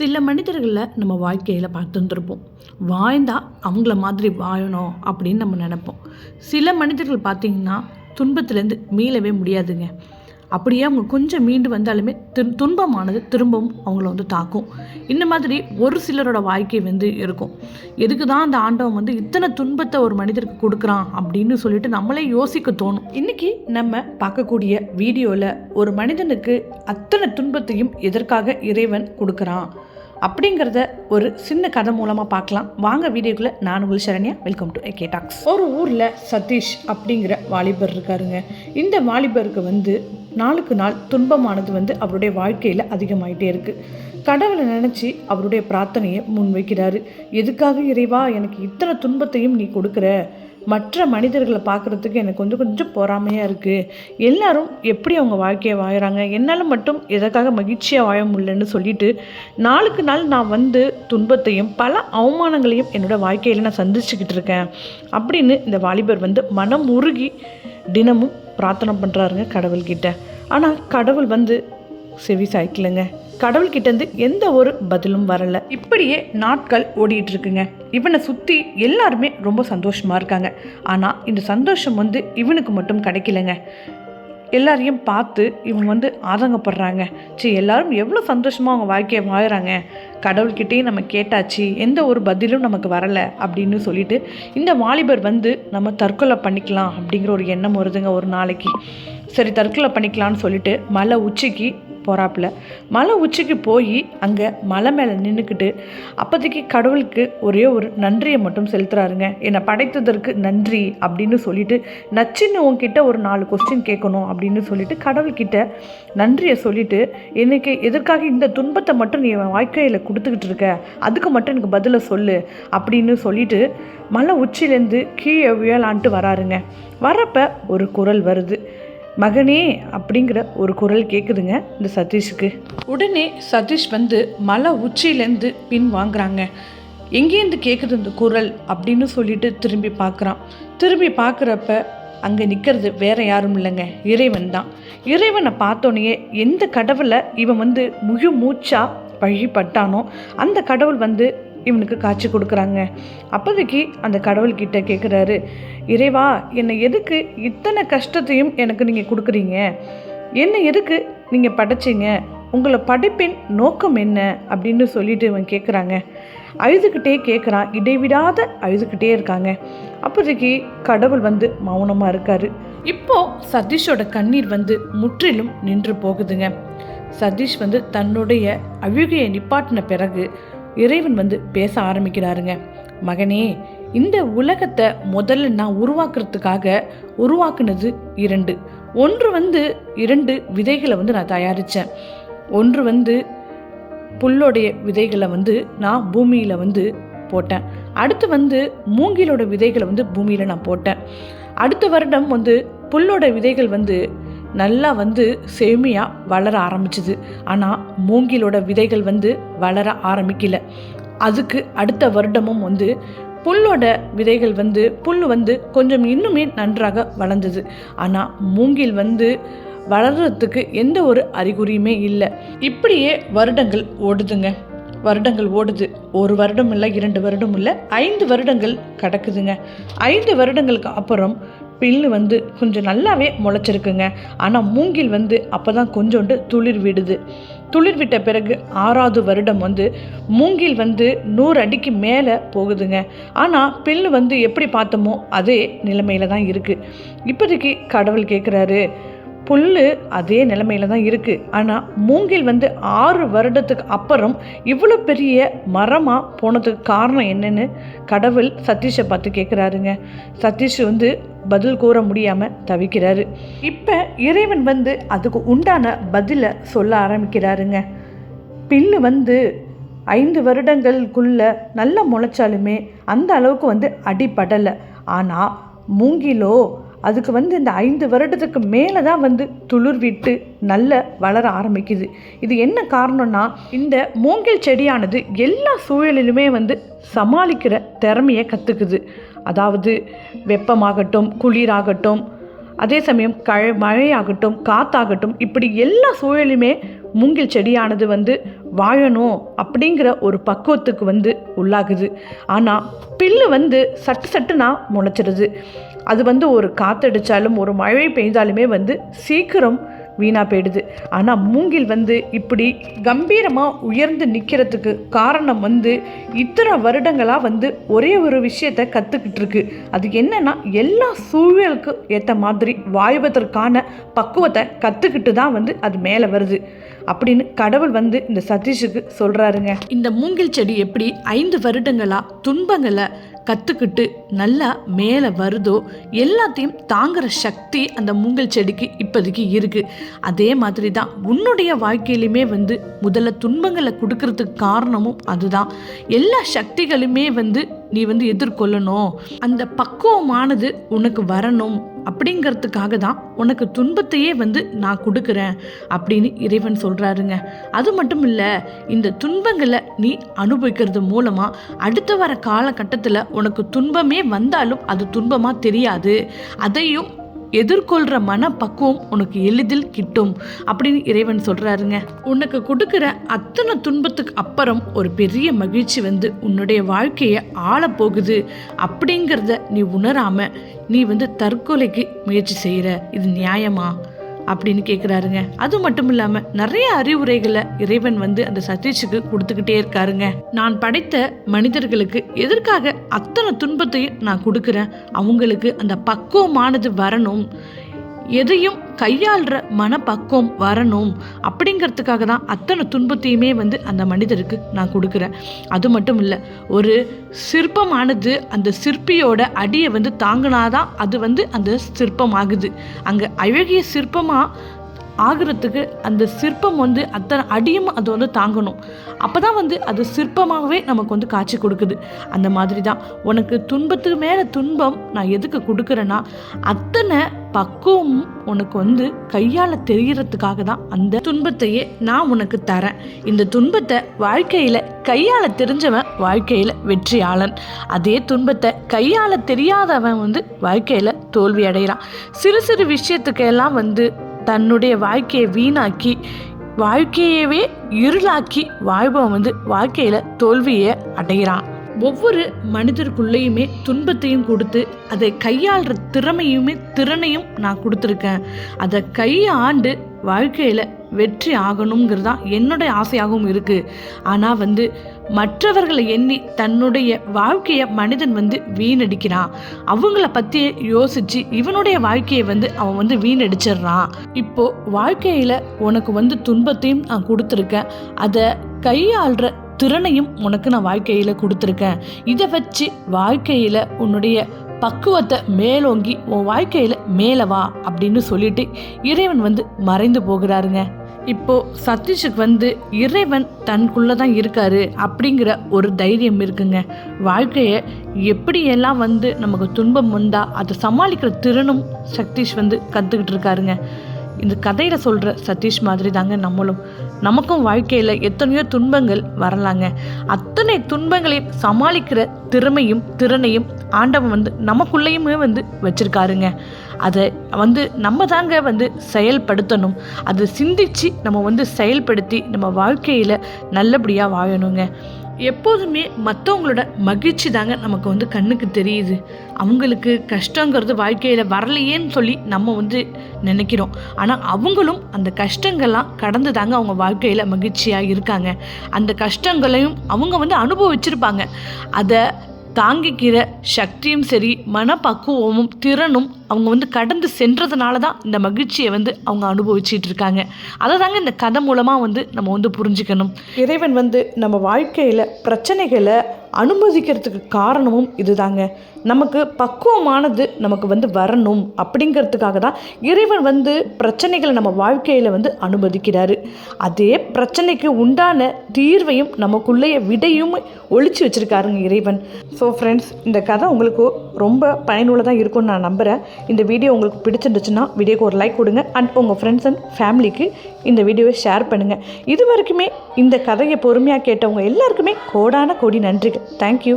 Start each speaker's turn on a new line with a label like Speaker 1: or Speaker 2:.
Speaker 1: சில மனிதர்களை நம்ம வாழ்க்கையில் பார்த்துருப்போம். வாழ்ந்தா அவங்கள மாதிரி வாழணும் அப்படின்னு நம்ம நினைப்போம். சில மனிதர்கள் பார்த்திங்கன்னா துன்பத்துலேருந்து மீளவே முடியாதுங்க. அப்படியே அவங்க கொஞ்சம் மீண்டு வந்தாலுமே துன்பமானது திரும்பவும் அவங்கள தாக்கும். இந்த மாதிரி ஒரு சிலரோட வாழ்க்கை இருக்கும். எதுக்கு தான் அந்த ஆண்டவன் இத்தனை துன்பத்தை ஒரு மனிதருக்கு கொடுக்குறான் அப்படின்னு சொல்லிட்டு நம்மளே யோசிக்க தோணும். இன்றைக்கி நம்ம பார்க்கக்கூடிய வீடியோவில் ஒரு மனிதனுக்கு அத்தனை துன்பத்தையும் எதற்காக இறைவன் கொடுக்குறான் அப்படிங்கிறத ஒரு சின்ன கதை மூலமாக பார்க்கலாம். வாங்க வீடியோக்குள்ளே. நான் உங்கள் Saranya. Welcome to AK talks. ஒரு ஊரில் சதீஷ் அப்படிங்கிற வாலிபர் இருக்காருங்க. இந்த வாலிபருக்கு நாளுக்கு நாள் துன்பமானது அவருடைய வாழ்க்கையில் அதிகமாகிட்டே இருக்குது. கடவுளை நினச்சி அவருடைய பிரார்த்தனையை முன்வைக்கிறாரு. எதுக்காக இறைவா எனக்கு இத்தனை துன்பத்தையும் நீ கொடுக்குற? மற்ற மனிதர்களை பார்க்குறதுக்கு எனக்கு கொஞ்சம் பொறாமையாக இருக்குது. எல்லாரும் எப்படி அவங்க வாழ்க்கையை வாழறாங்க, என்னால் மட்டும் எதற்காக மகிழ்ச்சியாக வாழ முடியலன்னு சொல்லிட்டு நாளுக்கு நாள் நான் துன்பத்தையும் பல அவமானங்களையும் என்னோடய வாழ்க்கையில் நான் சந்திச்சுக்கிட்டு இருக்கேன் அப்படின்னு இந்த வாலிபர் மனம் உருகி தினமும் பிரார்த்தனை பண்ணுறாருங்க கடவுள்கிட்ட. ஆனால் கடவுள் செவி சாய்க்கலைங்க. கடவுள்கிட்டேருந்து எந்த ஒரு பதிலும் வரலை. இப்படியே நாட்கள் ஓடிட்டு இருக்குங்க. இவனை சுற்றி எல்லாருமே ரொம்ப சந்தோஷமாக இருக்காங்க. ஆனால் இந்த சந்தோஷம் இவனுக்கு மட்டும் கிடைக்கலங்க. எல்லாரையும் பார்த்து இவன் ஆதங்கப்படுறாங்க. எல்லாரும் எவ்வளோ சந்தோஷமாக அவங்க வாழ்க்கையை வாழறாங்க, கடவுள்கிட்டையும் நம்ம கேட்டாச்சு, எந்த ஒரு பதிலும் நமக்கு வரலை அப்படின்னு சொல்லிட்டு இந்த வாலிபர் நம்ம தற்கொலை பண்ணிக்கலாம் அப்படிங்கிற ஒரு எண்ணம் வருதுங்க. ஒரு நாளைக்கு சரி தற்கொலை பண்ணிக்கலான்னு சொல்லிட்டு மலை உச்சிக்கு போகிறாப்புல. மலை உச்சிக்கு போய் அங்கே மலை மேலே நின்றுக்கிட்டு அப்போதைக்கு கடவுளுக்கு ஒரே ஒரு நன்றியை மட்டும் செலுத்துறாருங்க. என்னை படைத்ததற்கு நன்றி அப்படின்னு சொல்லிட்டு, நச்சின்னு உங்ககிட்ட ஒரு 4 கொஸ்டின் கேட்கணும் அப்படின்னு சொல்லிட்டு கடவுள்கிட்ட நன்றியை சொல்லிட்டு, எனக்கு எதற்காக இந்த துன்பத்தை மட்டும் நீ வாழ்க்கையில் கொடுத்துக்கிட்டு இருக்க, அதுக்கு மட்டும் எனக்கு பதிலை சொல்லு அப்படின்னு சொல்லிட்டு மலை உச்சிலேருந்து கீழே விழலான்ட்டு வராருங்க. வரப்போ ஒரு குரல் வருது. மகனே அப்படிங்கிற ஒரு குரல் கேட்குதுங்க இந்த சதீஷுக்கு. உடனே சதீஷ் மலை உச்சியிலேருந்து பின் வாங்குறாங்க. எங்கேருந்து கேட்குது இந்த குரல் அப்படின்னு சொல்லிட்டு திரும்பி பார்க்குறான். திரும்பி பார்க்குறப்ப அங்கே நிற்கிறது வேற யாரும் இல்லைங்க, இறைவன் தான். இறைவனை பார்த்தோன்னே எந்த கடவுளை இவன் முழு மூச்சா வழிபட்டானோ அந்த கடவுள் இவனுக்கு காட்சி கொடுக்குறாங்க. அப்போதைக்கு அந்த கடவுள்கிட்ட கேட்குறாரு, இறைவா என்னை எதுக்கு இத்தனை கஷ்டத்தையும் எனக்கு நீங்கள் கொடுக்குறீங்க? என்னை எதுக்கு நீங்கள் படைச்சிங்க? உங்களை படைப்பின் நோக்கம் என்ன அப்படின்னு சொல்லிட்டு இவன் கேட்குறாங்க. அழுதுகிட்டே கேட்குறான். இடைவிடாத அழுதுகிட்டே இருக்காங்க. அப்போதைக்கு கடவுள் மௌனமாக இருக்காரு. இப்போது சதீஷோட கண்ணீர் முற்றிலும் நின்று போகுதுங்க. சதீஷ் தன்னுடைய அழுகையை நிப்பாட்டின பிறகு இறைவன் பேச ஆரம்பிக்கிறாருங்க. மகனே, இந்த உலகத்தை முதல்ல நான் உருவாக்குறதுக்காக உருவாக்குனது 2. ஒன்று 2 விதைகளை நான் தயாரித்தேன். ஒன்று புல்லோடைய விதைகளை நான் பூமியில் போட்டேன். அடுத்து மூங்கிலோட விதைகளை பூமியில் நான் போட்டேன். அடுத்த வருடம் புல்லோட விதைகள் நல்லா செழுமையாக வளர ஆரம்பிச்சுது. ஆனால் மூங்கிலோட விதைகள் வளர ஆரம்பிக்கல. அதுக்கு அடுத்த வருடமும் புல்லோட விதைகள் புல் கொஞ்சம் இன்னுமே நன்றாக வளர்ந்தது. ஆனால் மூங்கில் வளர்கிறதுக்கு எந்த ஒரு அறிகுறியுமே இல்லை. இப்படியே வருடங்கள் ஓடுதுங்க. வருடங்கள் ஓடுது. 1 வருடம் இல்லை, 2 வருடம் இல்லை, 5 வருடங்கள் கிடக்குதுங்க. 5 வருடங்களுக்கு அப்புறம் பில்லு கொஞ்சம் நல்லாவே முளைச்சிருக்குங்க. ஆனால் மூங்கில் அப்போ தான் கொஞ்சோண்டு துளிர் விடுது. துளிர் விட்ட பிறகு 6வது வருடம் மூங்கில் 100 அடிக்கு மேலே போகுதுங்க. ஆனால் பில்லு எப்படி பார்த்தோமோ அதே நிலைமையில தான் இருக்குது. இப்போதைக்கு கடவுள் கேட்குறாரு, புல் அதே நிலைமையில தான் இருக்குது. ஆனால் மூங்கில் 6 வருடத்துக்கு அப்புறம் இவ்வளோ பெரிய மரமாக போனதுக்கு காரணம் என்னன்னு கடவுள் சதீஷை பார்த்து கேட்குறாருங்க. சதீஷ் பதில் கூற முடியாமல் தவிக்கிறாரு. இப்போ இறைவன் அதுக்கு உண்டான பதிலை சொல்ல ஆரம்பிக்கிறாருங்க. பில்லு 5 வருடங்களுக்குள்ள நல்லா முளைச்சாலுமே அந்த அளவுக்கு அடிப்படலை. ஆனால் மூங்கிலோ அதுக்கு இந்த 5 வருடத்துக்கு மேலே தான் துளிர் விட்டு நல்ல வளர ஆரம்பிக்குது. இது என்ன காரணம்னா, இந்த மூங்கில் செடியானது எல்லா சூழலிலுமே சமாளிக்கிற திறமையை கற்றுக்குது. அதாவது வெப்பமாகட்டும், குளிராகட்டும், அதே சமயம் மழையாகட்டும், காத்தாகட்டும், இப்படி எல்லா சூழலுமே மூங்கில் செடியானது வந்து வாழணும் அப்படிங்கிற ஒரு பக்குவத்துக்கு வந்து உள்ளாகுது. ஆனால் பில்லு வந்து சட்டுனா முளைச்சிடுது. அது வந்து ஒரு காற்றடிச்சாலும் ஒரு மழை பெய்தாலுமே வந்து சீக்கிரம் வீணாக போயிடுது. ஆனால் மூங்கில் வந்து இப்படி கம்பீரமாக உயர்ந்து நிற்கிறதுக்கு காரணம் வந்து இத்தனை வருடங்களாக வந்து ஒரே ஒரு விஷயத்தை கற்றுக்கிட்டு இருக்கு. அது என்னன்னா, எல்லா சூழலுக்கு ஏற்ற மாதிரி வாழ்வதற்கான பக்குவத்தை கற்றுக்கிட்டு தான் வந்து அது மேலே வருது அப்படின்னு கடவுள் வந்து இந்த சதீஷுக்கு சொல்கிறாருங்க. இந்த மூங்கில் செடி எப்படி 5 வருடங்களாக துன்பங்களை கற்றுக்கிட்டு நல்லா மேலே வருதோ எல்லாத்தையும் தாங்குகிற சக்தி அந்த மூங்கில் செடிக்கு இப்போதைக்கு இருக்குது. அதே மாதிரி தான் உன்னுடைய வாழ்க்கையிலுமே வந்து முதல்ல துன்பங்களை கொடுக்கறதுக்கு காரணமும் அதுதான். எல்லா சக்திகளுமே வந்து நீ வந்து எதிர்கொள்ளணும், அந்த பக்குவமானது உனக்கு வரணும் அப்படிங்கிறதுக்காக தான் உனக்கு துன்பத்தையே வந்து நான் கொடுக்குறேன் அப்படின்னு இறைவன் சொல்கிறாருங்க. அது மட்டும் இல்லை, இந்த துன்பங்களை நீ அனுபவிக்கிறது மூலமாக அடுத்த வர காலகட்டத்தில் உனக்கு துன்பமே வந்தாலும் அது துன்பமாக தெரியாது, அதையும் எதிர்கொள்கிற மனப்பக்குவம் உனக்கு எளிதில் கிட்டும் அப்படின்னு இறைவன் சொல்கிறாருங்க. உனக்கு கொடுக்குற அத்தனை துன்பத்துக்கு அப்புறம் ஒரு பெரிய மகிழ்ச்சி வந்து உன்னுடைய வாழ்க்கையை ஆளப்போகுது அப்படிங்கிறத நீ உணராமல் நீ வந்து தற்கொலைக்கு முயற்சி செய்கிற, இது நியாயமா அப்படின்னு கேட்குறாருங்க. அது மட்டும் இல்லாமல் நிறைய அறிவுரைகளை இறைவன் வந்து அந்த சதீஷுக்கு கொடுத்துக்கிட்டே இருக்காருங்க. நான் படைத்த மனிதர்களுக்கு எதற்காக அத்தனை துன்பத்தையும் நான் கொடுக்குறேன், அவங்களுக்கு அந்த பக்குவமானது வரணும், எதையும் கையாளுற மனப்பக்குவம் வரணும் அப்படிங்கிறதுக்காக தான் அத்தனை துன்பத்தையுமே வந்து அந்த மனிதருக்கு நான் கொடுக்குறேன். அது மட்டும் இல்லை, ஒரு சிற்பமானது அந்த சிற்பியோட அடியை வந்து தாங்கினாதான் அது வந்து அந்த சிற்பம் ஆகுது. அங்கே அழகிய சிற்பமாக ஆகிறதுக்கு அந்த சிற்பம் வந்து அத்தனை அடியும் அது வந்து தாங்கணும். அப்போ தான் வந்து அது சிற்பமாகவே நமக்கு வந்து காட்சி கொடுக்குது. அந்த மாதிரி தான் உனக்கு துன்பத்துக்கு மேலே துன்பம் நான் எதுக்கு கொடுக்குறேன்னா, அத்தனை பக்குவம் உனக்கு வந்து கையாள தெரிகிறதுக்காக தான் அந்த துன்பத்தையே நான் உனக்கு தரேன். இந்த துன்பத்தை வாழ்க்கையில் கையாள தெரிஞ்சவன் வாழ்க்கையில் வெற்றியாளன், அதே துன்பத்தை கையாள தெரியாதவன் வந்து வாழ்க்கையில் தோல்வி அடைகிறான். சிறு சிறு விஷயத்துக்கெல்லாம் வந்து தன்னுடைய வாழ்க்கையை வீணாக்கி வாழ்க்கையவே இருளாக்கி வாழ்பவன் வந்து வாழ்க்கையில் தோல்வியை அடைகிறான். ஒவ்வொரு மனிதருக்குள்ளேயுமே துன்பத்தையும் கொடுத்து அதை கையாளுற திறனையும் நான் கொடுத்துருக்கேன். அதை கையாண்டு வாழ்க்கையில் வெற்றி ஆகணுங்கிறது தான் என்னுடைய ஆசையாகவும் இருக்குது. ஆனால் வந்து மற்றவர்களை எண்ணி தன்னுடைய வாழ்க்கையை மனிதன் வந்து வீணடிக்கிறான். அவங்கள பற்றி யோசித்து இவனுடைய வாழ்க்கையை வந்து அவன் வந்து வீணடிச்சிடுறான். இப்போது வாழ்க்கையில் உனக்கு வந்து துன்பத்தையும் நான் கொடுத்துருக்கேன், அதை கையாளுற திறனையும் உனக்கு நான் வாழ்க்கையில் கொடுத்துருக்கேன். இதை வச்சு வாழ்க்கையில் உன்னுடைய பக்குவத்தை மேலோங்கி உன் வாழ்க்கையில் மேலே வா அப்படின்னு சொல்லிட்டு இறைவன் வந்து மறைந்து போகிறாருங்க. இப்போது சதீஷுக்கு வந்து இறைவன் தனக்குள்ளே தான் இருக்காரு அப்படிங்கிற ஒரு தைரியம் இருக்குங்க. வாழ்க்கையை எப்படியெல்லாம் வந்து நமக்கு துன்பம் வந்தால் அதை சமாளிக்கிற திறனும் சதீஷ் வந்து கற்றுக்கிட்டு இருக்காருங்க. இந்த கதையில் சொல்கிற சதீஷ் மாதிரி தாங்க நமக்கும் வாழ்க்கையில் எத்தனையோ துன்பங்கள் வரலாங்க. அத்தனை துன்பங்களையும் சமாளிக்கிற திறனையும் ஆண்டவன் வந்து நமக்குள்ளேயுமே வந்து வச்சுருக்காருங்க. அதை வந்து நம்ம தாங்க வந்து செயல்படுத்தணும். அதை சிந்தித்து நம்ம வந்து செயல்படுத்தி நம்ம வாழ்க்கையில் நல்லபடியாக வாழணுங்க. எப்போதுமே மற்றவங்களோட மகிழ்ச்சி தாங்க நமக்கு வந்து கண்ணுக்கு தெரியுது. அவங்களுக்கு கஷ்டங்கிறது வாழ்க்கையில் வரலையேன்னு சொல்லி நம்ம வந்து நினைக்கிறோம். ஆனால் அவங்களும் அந்த கஷ்டங்கள்லாம் கடந்து தாங்க அவங்க வாழ்க்கையில் மகிழ்ச்சியாக இருக்காங்க. அந்த கஷ்டங்களையும் அவங்க வந்து அனுபவிச்சிருப்பாங்க. அதை தாங்கிக்கிற சக்தியும் சரி மனப்பக்குவமும் திறனும் அவங்க வந்து கடந்து சென்றதுனால தான் இந்த மகிழ்ச்சியை வந்து அவங்க அனுபவிச்சிட்டு இருக்காங்க. அதை தாங்க இந்த கதை மூலமாக வந்து நம்ம வந்து புரிஞ்சுக்கணும். இறைவன் வந்து நம்ம வாழ்க்கையில் பிரச்சனைகளை அனுமதிக்கிறதுக்கு காரணமும் இதுதாங்க. நமக்கு பக்குவமானது நமக்கு வந்து வரணும் அப்படிங்கிறதுக்காக தான் இறைவன் வந்து பிரச்சனைகளை நம்ம வாழ்க்கையில் வந்து அனுமதிக்கிறாரு. அதே பிரச்சனைக்கு உண்டான தீர்வையும் நமக்குள்ளேயே விடையும் ஒழிச்சு வச்சுருக்காருங்க இறைவன். ஸோ ஃப்ரெண்ட்ஸ், இந்த கதை உங்களுக்கு ரொம்ப பயனுள்ளதாக இருக்கும்னு நான் நம்புகிறேன். இந்த வீடியோ உங்களுக்கு பிடிச்சிருந்துச்சுன்னா வீடியோக்கு ஒரு லைக் கொடுங்க. அண்ட் உங்கள் ஃப்ரெண்ட்ஸ் அண்ட் ஃபேமிலிக்கு இந்த வீடியோவை ஷேர் பண்ணுங்கள். இது வரைக்குமே இந்த கதையை பொறுமையாக கேட்டவங்க எல்லாருக்குமே கோடான கோடி நன்றிகள். தேங்க்யூ.